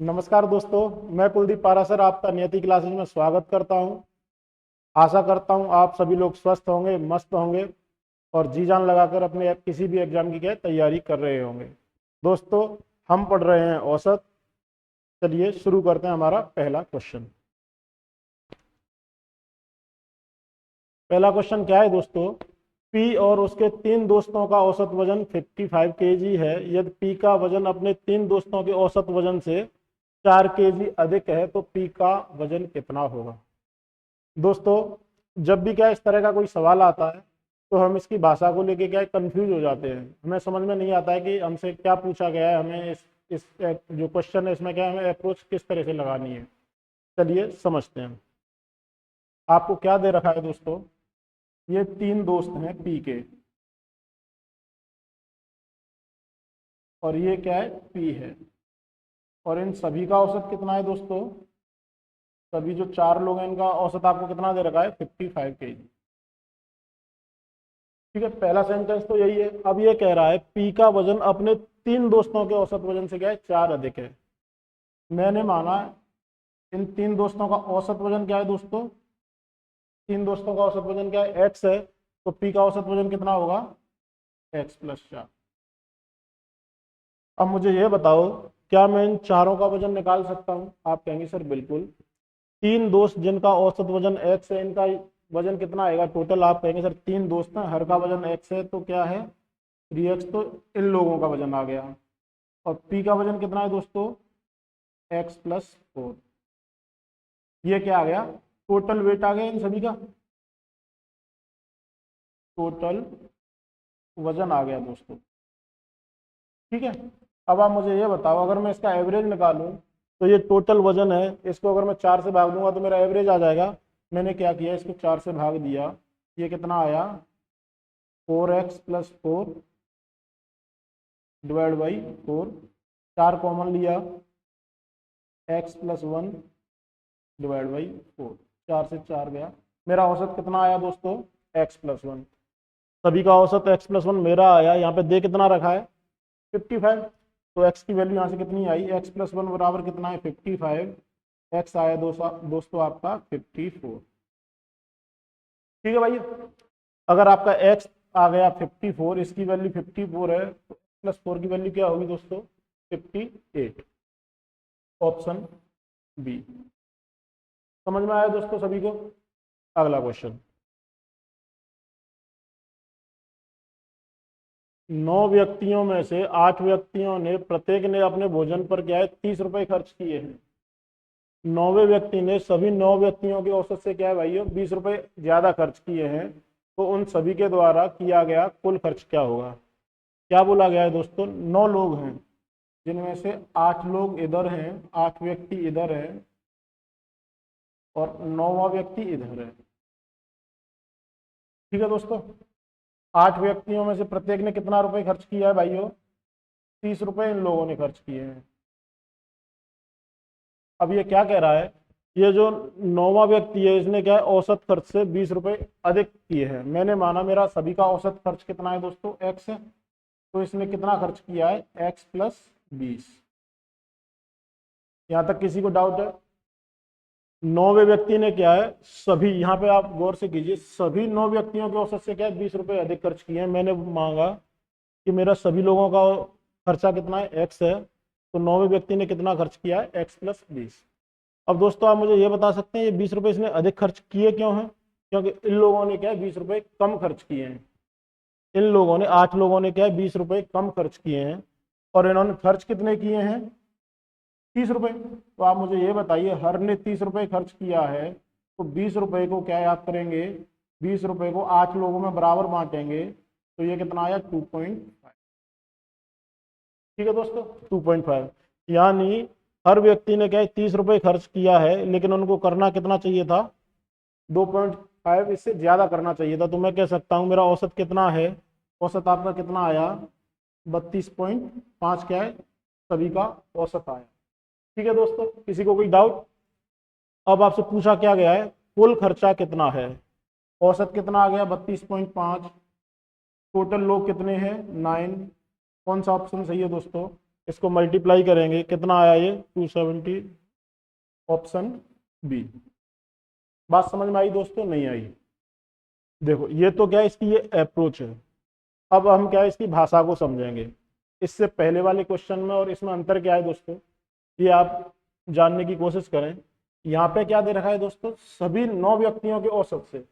नमस्कार दोस्तों, मैं कुलदीप पारासर आपका नियति क्लासेज में स्वागत करता हूं। आशा करता हूं आप सभी लोग स्वस्थ होंगे, मस्त होंगे और जी जान लगाकर अपने किसी भी एग्जाम की क्या तैयारी कर रहे होंगे। दोस्तों, हम पढ़ रहे हैं औसत। चलिए शुरू करते हैं हमारा पहला क्वेश्चन। पहला क्वेश्चन क्या है दोस्तों? पी और उसके तीन दोस्तों का औसत वजन 55 केजी है। यदि पी का वजन अपने तीन दोस्तों के औसत वजन से 4 केजी अधिक है तो पी का वजन कितना होगा? दोस्तों, जब भी क्या इस तरह का कोई सवाल आता है तो हम इसकी भाषा को लेके क्या कंफ्यूज हो जाते हैं। हमें समझ में नहीं आता है कि हमसे क्या पूछा गया है, हमें इस जो क्वेश्चन है इसमें क्या हमें अप्रोच किस तरह से लगानी है। चलिए समझते हैं। आपको क्या दे रखा है दोस्तों? ये तीन दोस्त हैं पी के, और ये क्या है? पी है। और इन सभी का औसत कितना है दोस्तों? सभी जो चार लोग हैं इनका औसत आपको कितना दे रखा है? 55 केजी। ठीक है, पहला सेंटेंस तो यही है। अब ये कह रहा है पी का वजन अपने तीन दोस्तों के औसत वजन से क्या है? 4 अधिक है। मैंने माना इन तीन दोस्तों का औसत वजन क्या है दोस्तों? तीन दोस्तों का औसत वजन क्या है? एक्स है। तो पी का औसत वजन कितना होगा? x+4। अब मुझे ये बताओ, क्या मैं इन चारों का वजन निकाल सकता हूँ? आप कहेंगे सर बिल्कुल। तीन दोस्त जिनका औसत वजन x है, इनका वजन कितना आएगा टोटल? आप कहेंगे सर तीन दोस्त हैं, हर का वजन x है तो क्या है? 3x। तो इन लोगों का वजन आ गया। और p का वजन कितना है दोस्तों? x+4। ये क्या आ गया? टोटल वेट आ गया इन सभी का, टोटल वजन आ गया दोस्तों। ठीक है, अब आप मुझे ये बताओ, अगर मैं इसका एवरेज निकालूं तो ये टोटल वजन है, इसको अगर मैं 4 से भाग दूंगा तो मेरा एवरेज आ जाएगा। मैंने क्या किया, इसको 4 से भाग दिया। ये कितना आया? 4x+4 divide by 4। 4 कॉमन लिया, x+1 डिवाइड बाई 4। 4 से 4 गया। मेरा औसत कितना आया दोस्तों? x+1। सभी का औसत x+1 मेरा आया। यहाँ पे दे कितना रखा है? 55। तो x की वैल्यू यहाँ से कितनी आई? x+1 बराबर कितना है? 55। x आया दोस्तों आपका 54। ठीक है भाई, अगर आपका x आ गया 54, इसकी वैल्यू 54 है, तो x+4 की वैल्यू क्या होगी दोस्तों? 58। Option B. समझ में आया दोस्तों सभी को? अगला क्वेश्चन। 9 व्यक्तियों में से 8 व्यक्तियों ने प्रत्येक ने अपने भोजन पर क्या है 30 रुपए खर्च किए हैं। 9वें व्यक्ति ने सभी 9 व्यक्तियों के औसत से क्या है भाइयों 20 रुपए ज्यादा खर्च किए हैं। तो उन सभी के द्वारा किया गया कुल खर्च क्या होगा? क्या बोला गया है दोस्तों? 9 लोग हैं जिनमें से 8 लोग इधर हैं, 8 व्यक्ति इधर है और 9वां व्यक्ति इधर है। ठीक है दोस्तों, 8 व्यक्तियों में से प्रत्येक ने कितना रुपए खर्च किया है भाइयों? 30 रुपए इन लोगों ने खर्च किए हैं। अब ये क्या कह रहा है? ये जो 9वां व्यक्ति है इसने क्या है औसत खर्च से 20 रुपए अधिक किए हैं। मैंने माना मेरा सभी का औसत खर्च कितना है दोस्तों? x है। तो इसने कितना खर्च किया है? x+20। यहां तक किसी को डाउट है? 9वें व्यक्ति ने क्या है, सभी, यहाँ पे आप गौर से कीजिए, सभी 9 व्यक्तियों के औसत से क्या है 20 रुपए अधिक खर्च किए हैं। मैंने मांगा कि मेरा सभी लोगों का खर्चा कितना है? x है। तो 9वें व्यक्ति ने कितना खर्च किया है? x+20। अब दोस्तों आप मुझे ये बता सकते हैं ये 20 रुपए इसने अधिक खर्च किए क्यों हैं? क्योंकि इन लोगों ने क्या है 20 रुपए कम खर्च किए हैं। इन लोगों ने 8 लोगों ने क्या है 20 रुपए कम खर्च किए हैं। और इन्होंने खर्च कितने किए हैं? 30 रुपए। तो आप मुझे ये बताइए, हर ने 30 रुपए खर्च किया है तो 20 रुपए को क्या याद करेंगे? 20 रुपए को 8 लोगों में बराबर बांटेंगे तो ये कितना आया? 2.5। ठीक है दोस्तों, 2.5। यानी हर व्यक्ति ने क्या है 30 रुपए खर्च किया है, लेकिन उनको करना कितना चाहिए था? 2.5, इससे ज्यादा करना चाहिए था। तो मैं कह सकता हूं मेरा औसत कितना है? औसत आपका कितना आया? 32.5 क्या है सभी का औसत आया। ठीक है दोस्तों, किसी को कोई डाउट? अब आपसे पूछा क्या गया है कुल खर्चा कितना है? औसत कितना आ गया? 32.5। टोटल लोग कितने हैं? 9। कौन सा ऑप्शन सही है दोस्तों? इसको मल्टीप्लाई करेंगे, कितना आया ये 270, ऑप्शन बी। बात समझ में आई दोस्तों, नहीं आई? देखो ये तो क्या है, इसकी ये अप्रोच है। अब हम क्या है इसकी भाषा को समझेंगे। इससे पहले वाले क्वेश्चन में और इसमें अंतर क्या है दोस्तों, ये आप जानने की कोशिश करें। यहाँ पे क्या दे रखा है दोस्तों, सभी 9 व्यक्तियों के औसत से।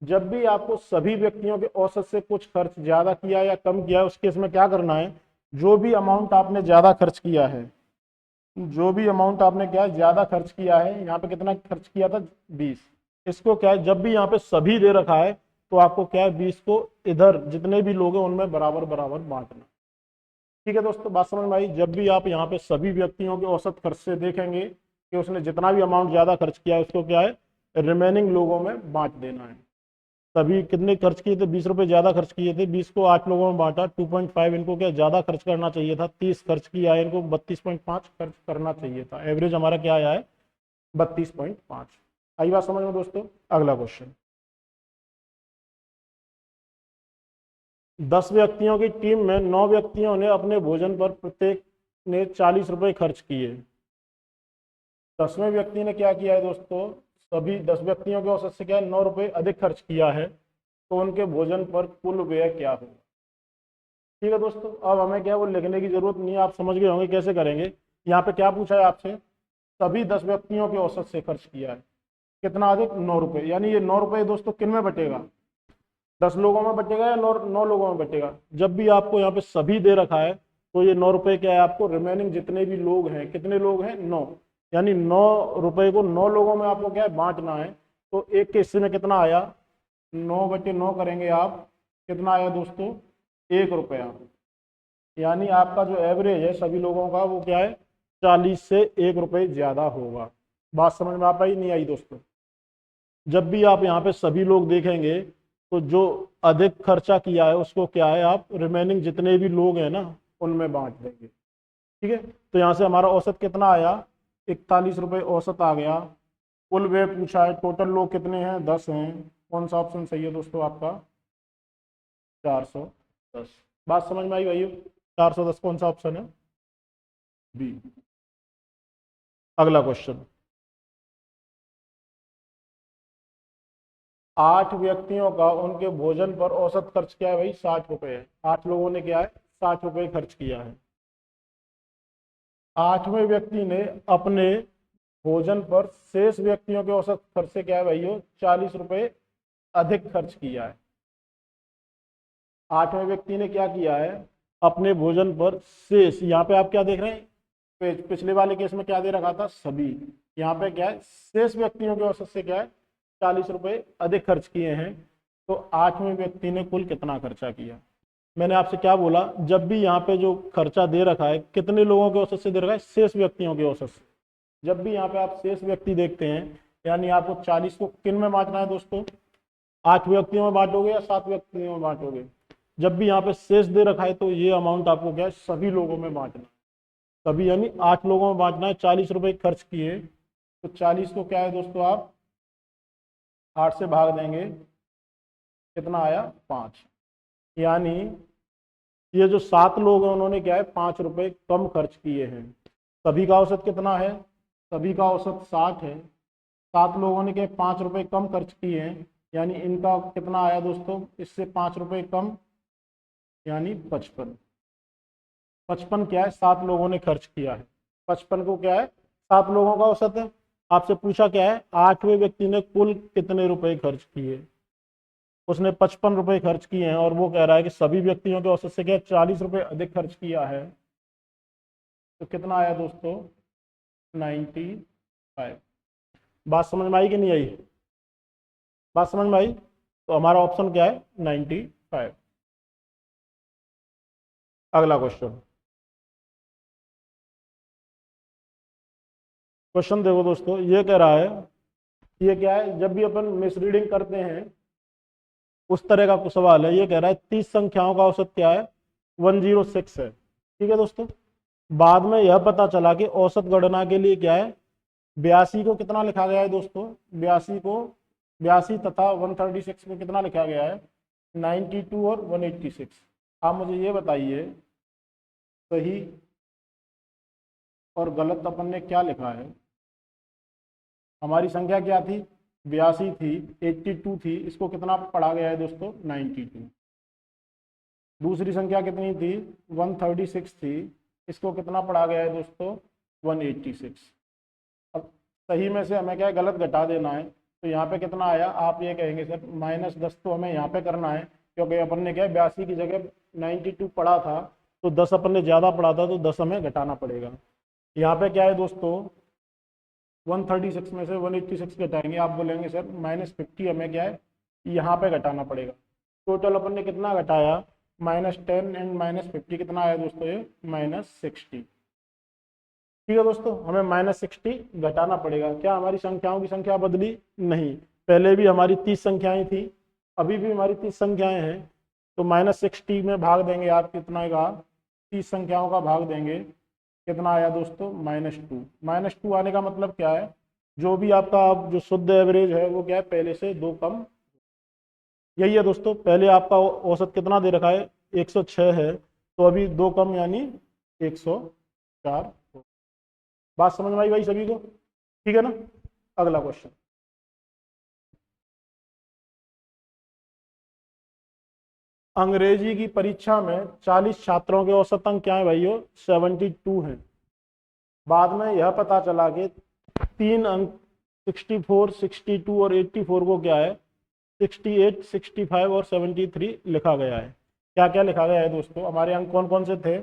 जब भी आपको सभी व्यक्तियों के औसत से कुछ खर्च ज्यादा किया या कम किया है, उस केस में क्या करना है, जो भी अमाउंट आपने ज्यादा खर्च किया है, जो भी अमाउंट आपने क्या ज्यादा खर्च किया है, यहाँ पे कितना खर्च किया था 20, इसको क्या है जब भी यहाँ पे सभी दे रखा है तो आपको क्या है 20 को इधर जितने भी लोग हैं उनमें बराबर बराबर बांटना। ठीक है दोस्तों, बात समझ में आई? जब भी आप यहाँ पे सभी व्यक्तियों के औसत खर्च से देखेंगे कि उसने जितना भी अमाउंट ज्यादा खर्च किया है उसको क्या है रिमेनिंग लोगों में बांट देना है। तभी कितने खर्च किए थे, 20 रुपए ज्यादा खर्च किए थे, 20 को 8 लोगों में बांटा, 2.5 इनको क्या ज्यादा खर्च करना चाहिए था, 30 खर्च किया है, इनको 32.5 खर्च करना चाहिए था। एवरेज हमारा क्या आया है 32.5। आई बात समझ में दोस्तों? अगला क्वेश्चन, 10 व्यक्तियों की टीम में 9 व्यक्तियों ने अपने भोजन पर प्रत्येक ने 40 रुपए खर्च किए। 10वें व्यक्ति ने क्या किया है दोस्तों, सभी 10 व्यक्तियों के औसत से क्या है 9 रुपए अधिक खर्च किया है, तो उनके भोजन पर कुल व्यय क्या होगा। ठीक है दोस्तों, अब हमें क्या वो लिखने की जरूरत नहीं है, आप समझ गए होंगे कैसे करेंगे। यहाँ पे क्या पूछा है आपसे, सभी 10 व्यक्तियों के औसत से खर्च किया है, कितना अधिक 9 रुपए, यानी ये 9 रुपए दोस्तों किन में बटेगा, 10 लोगों में बटेगा या 9 लोगों में बटेगा। जब भी आपको यहाँ पे सभी दे रखा है तो ये 9 रुपए क्या है आपको रिमेनिंग जितने भी लोग हैं, कितने लोग हैं 9, यानी 9 रुपए को 9 लोगों में आपको क्या है बांटना है। तो एक के हिस्से में कितना आया, 9/9 करेंगे आप, कितना आया दोस्तों 1 रुपया, यानी आपका जो एवरेज है सभी लोगों का वो क्या है 40 से 1 रुपये ज्यादा होगा। बात समझ में आ पाई नहीं आई दोस्तों? जब भी आप यहाँ पे सभी लोग देखेंगे तो जो अधिक खर्चा किया है उसको क्या है आप रिमेनिंग जितने भी लोग हैं ना उनमें बांट देंगे। ठीक है, तो यहाँ से हमारा औसत कितना आया 41 रुपये औसत आ गया। कुल व्यय पूछा है, टोटल लोग कितने हैं 10 हैं, कौन सा ऑप्शन सही है दोस्तों आपका 410। बात समझ में आई भाई? 410 कौन सा ऑप्शन है, बी। अगला क्वेश्चन, 8 व्यक्तियों का उनके भोजन पर औसत खर्च क्या है भाई 60 रुपए है। 8 लोगों ने क्या है 60 रुपए खर्च किया है। 8वें व्यक्ति ने अपने भोजन पर शेष व्यक्तियों के औसत खर्च से क्या है भाई 40 रुपए अधिक खर्च किया है। 8वें व्यक्ति ने क्या किया है अपने भोजन पर शेष, यहाँ पे आप क्या देख रहे हैं पिछले वाले केस में क्या दे रखा था सभी, यहाँ पे क्या है शेष व्यक्तियों के औसत से क्या है 40 रुपए अधिक खर्च किए हैं। तो 8वें व्यक्ति ने कुल कितना खर्चा किया। मैंने आपसे क्या बोला, जब भी यहाँ पे जो खर्चा दे रखा है कितने लोगों के औसत से दे रखा है शेष व्यक्तियों के औसत से। जब भी यहाँ पे आप शेष व्यक्ति देखते हैं यानी आपको 40 को किन में बांटना है दोस्तों, 8 व्यक्तियों में बांटोगे या 7 व्यक्तियों में बांटोगे। जब भी यहाँ पे शेष दे रखा है तो ये अमाउंट आपको क्या है सभी लोगों में बांटना है, सभी यानी 8 लोगों में बांटना है। 40 रुपए खर्च किए तो 40 को क्या है दोस्तों आप 8 से भाग देंगे, कितना आया 5, यानी ये जो 7 लोग हैं उन्होंने क्या है 5 रुपए कम खर्च किए हैं। सभी का औसत कितना है, सभी का औसत 60 है, 7 लोगों ने क्या 5 रुपए कम खर्च किए हैं, यानी इनका कितना आया दोस्तों इससे 5 रुपए कम, यानी 55। 55 क्या है 7 लोगों ने खर्च किया है, 55 को क्या है 7 लोगों का औसत है। आपसे पूछा क्या है 8वें व्यक्ति ने कुल कितने रुपए खर्च किए, उसने 55 रुपए खर्च किए हैं और वो कह रहा है कि सभी व्यक्तियों के औसत से क्या 40 रुपए अधिक खर्च किया है। तो कितना आया दोस्तों 95। बात समझ में आई कि नहीं आई? बात समझ में आई? तो हमारा ऑप्शन क्या है 95। अगला क्वेश्चन, क्वेश्चन देखो दोस्तों, ये कह रहा है ये क्या है जब भी अपन मिसरीडिंग करते हैं उस तरह का कुछ सवाल है। ये कह रहा है 30 संख्याओं का औसत क्या है 106 है। ठीक है दोस्तों, बाद में यह पता चला कि औसत गणना के लिए क्या है 82 को कितना लिखा गया है दोस्तों, 82 तथा 136 को कितना लिखा गया है 92 और 186। आप मुझे ये बताइए सही और गलत अपन ने क्या लिखा है। हमारी संख्या क्या थी, 82 थी, 82 थी, इसको कितना पढ़ा गया है दोस्तों, 92। दूसरी संख्या कितनी थी, 136 थी, इसको कितना पढ़ा गया है दोस्तों, 186। अब सही में से हमें क्या है, गलत घटा देना है। तो यहाँ पे कितना आया, आप ये कहेंगे सर -10 तो हमें यहाँ पे करना है, क्योंकि अपन ने क्या है 82 की जगह 92 पढ़ा था, तो 10 अपन ने ज़्यादा पढ़ा था, तो 10 हमें घटाना पड़ेगा। यहाँ पे क्या है दोस्तों, 136 में से 186 घटाएंगे, आप बोलेंगे सर -50 हमें क्या है यहाँ पे घटाना पड़ेगा। टोटल अपन ने कितना घटाया, -10 एंड -50 कितना आया दोस्तों, ये -60। ठीक है दोस्तों, हमें -60 घटाना पड़ेगा। क्या हमारी संख्याओं की संख्या बदली, नहीं, पहले भी हमारी 30 संख्याएं थी, अभी भी हमारी 30 संख्याएं हैं, तो -60 में भाग देंगे आप, कितना का 30 संख्याओं का भाग देंगे, कितना आया दोस्तों, -2। -2 आने का मतलब क्या है, जो भी आपका अब जो शुद्ध एवरेज है वो क्या है, पहले से 2 कम। यही है दोस्तों, पहले आपका औसत कितना दे रखा है, 106 है, तो अभी 2 कम यानी 104। बात समझ में आई भाई सभी को, ठीक है ना। अगला क्वेश्चन, अंग्रेजी की परीक्षा में 40 छात्रों के औसत अंक क्या है भाइयों, 72 हैं। बाद में यह पता चला कि 3 अंक 64, 62 और 84 को क्या है 68, 65 और 73 लिखा गया है। क्या क्या लिखा गया है दोस्तों, हमारे अंक कौन कौन से थे,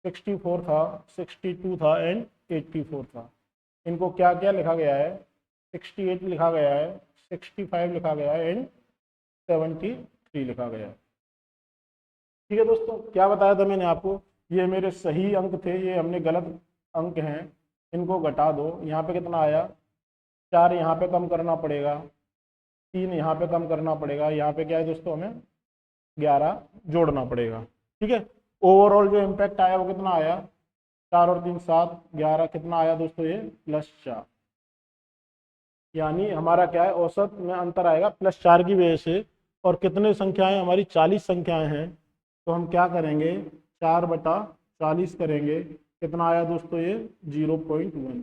64 था, 62 था एंड 84 था। इनको क्या क्या लिखा गया है, 68 लिखा गया है, 65 लिखा गया है एंड 73 लिखा गया है। ठीक है दोस्तों, क्या बताया था मैंने आपको, ये मेरे सही अंक थे, ये हमने गलत अंक हैं, इनको घटा दो। यहाँ पे कितना आया, 4 यहाँ पे कम करना पड़ेगा, 3 यहाँ पे कम करना पड़ेगा, यहाँ पे क्या है दोस्तों, हमें 11 जोड़ना पड़ेगा। ठीक है, ओवरऑल जो इम्पैक्ट आया वो कितना आया, 4 और 3 7, 11 कितना आया दोस्तों, ये +4। यानी हमारा क्या है, औसत में अंतर आएगा +4 की वजह से। और कितने संख्याएं, हमारी 40 संख्याएं हैं, तो हम क्या करेंगे, 4/40 करेंगे, कितना आया दोस्तों, ये 0.1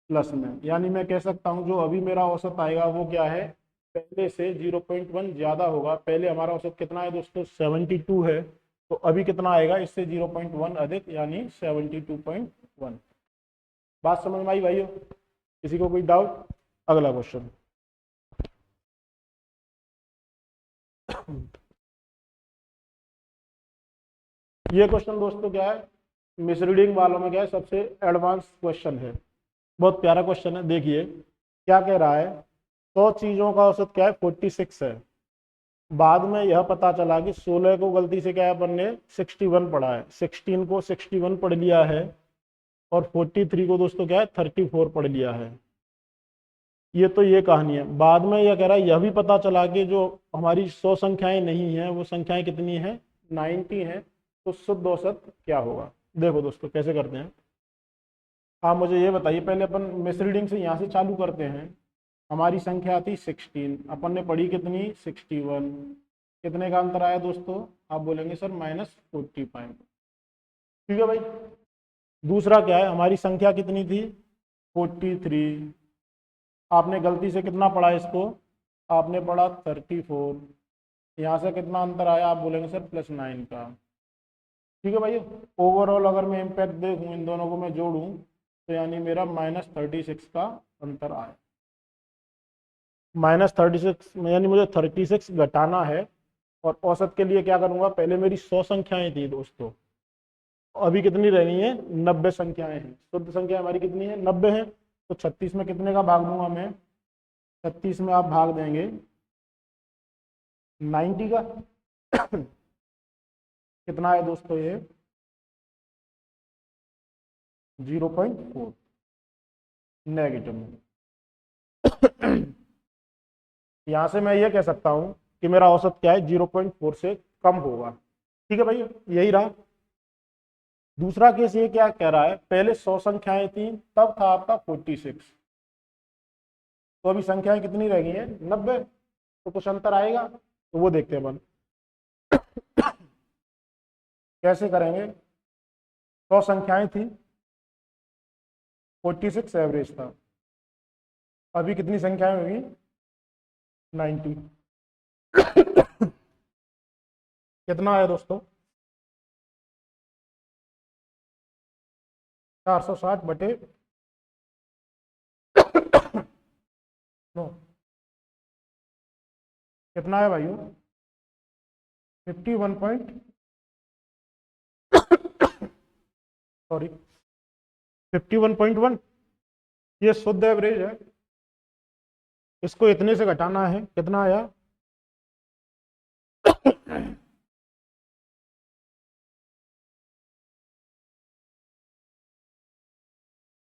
प्लस में। यानी मैं कह सकता हूँ जो अभी मेरा औसत आएगा वो क्या है, पहले से 0.1 ज़्यादा होगा। पहले हमारा औसत कितना है दोस्तों, 72 है, तो अभी कितना आएगा, इससे 0.1 अधिक, यानी 72.1। बात समझ में आई भाइयों, किसी को कोई डाउट। अगला क्वेश्चन, ये क्वेश्चन दोस्तों क्या है, मिसरीडिंग वालों में क्या है, सबसे एडवांस क्वेश्चन है, बहुत प्यारा क्वेश्चन है। देखिए क्या कह रहा है, 100 चीजों का औसत क्या है, 46 है। बाद में यह पता चला कि 16 को गलती से क्या है, अपन ने 61 पढ़ा है, 16 को 61 पढ़ लिया है, और 43 को दोस्तों क्या है, 34 पढ़ लिया है। ये तो ये कहानी है। बाद में यह कह रहा है, यह भी पता चला कि जो हमारी 100 संख्याएं नहीं है, वो संख्याएं कितनी है, 90 है। तो शुद्ध औसत क्या होगा, देखो दोस्तों कैसे करते हैं। आप मुझे ये बताइए, पहले अपन मिसरीडिंग से यहाँ से चालू करते हैं। हमारी संख्या थी 16, अपन ने पढ़ी कितनी, 61, कितने का अंतर आया दोस्तों, आप बोलेंगे सर -45। ठीक है भाई। दूसरा क्या है, हमारी संख्या कितनी थी, 43, आपने गलती से कितना पढ़ा इसको, आपने पढ़ा 34, यहाँ से कितना अंतर आया, आप बोलेंगे सर +9 का। ठीक है भाई। ओवरऑल अगर मैं इम्पैक्ट देखूँ, इन दोनों को मैं जोड़ूँ, तो यानी मेरा -36 का अंतर आया। -36 में यानी मुझे 36 घटाना है। और औसत के लिए क्या करूंगा, पहले मेरी 100 संख्याएं थी दोस्तों, अभी कितनी रहनी है, 90 संख्याएं हैं। शुद्ध संख्या हमारी कितनी है, 90 है। तो 36 में कितने का भाग दूंगा मैं, 36 में आप भाग देंगे 90 का। कितना है दोस्तों, ये 0.4 नेगेटिव में। यहां से मैं ये कह सकता हूं कि मेरा औसत क्या है, 0.4 से कम होगा। ठीक है भाई, यही रहा। दूसरा केस ये क्या कह रहा है, पहले 100 संख्याएं थी, तब था आपका 46, तो अभी संख्याएं कितनी रह गई है, 90। तो कुछ अंतर आएगा, तो वो देखते हैं अपन कैसे करेंगे। 100 संख्याएं थी, 46 एवरेज था। अभी कितनी संख्याएं होगी? 90। कितना आया दोस्तों? 460 बटे 9। कितना है भाइयों? 51 पॉइंट, सॉरी 51.1। ये शुद्ध एवरेज है। इसको इतने से घटाना है, कितना आया?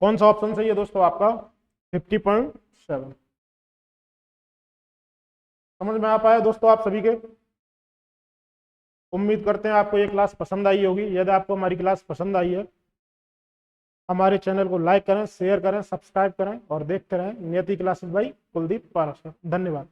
कौन सा ऑप्शन सही है दोस्तों आपका? 50.7। समझ में आ पाया दोस्तों आप सभी के? उम्मीद करते हैं आपको ये क्लास पसंद आई होगी। यदि आपको हमारी क्लास पसंद आई है, हमारे चैनल को लाइक करें, शेयर करें, सब्सक्राइब करें और देखते रहें नियति क्लासेस बाई कुलदीप पाराशर। धन्यवाद।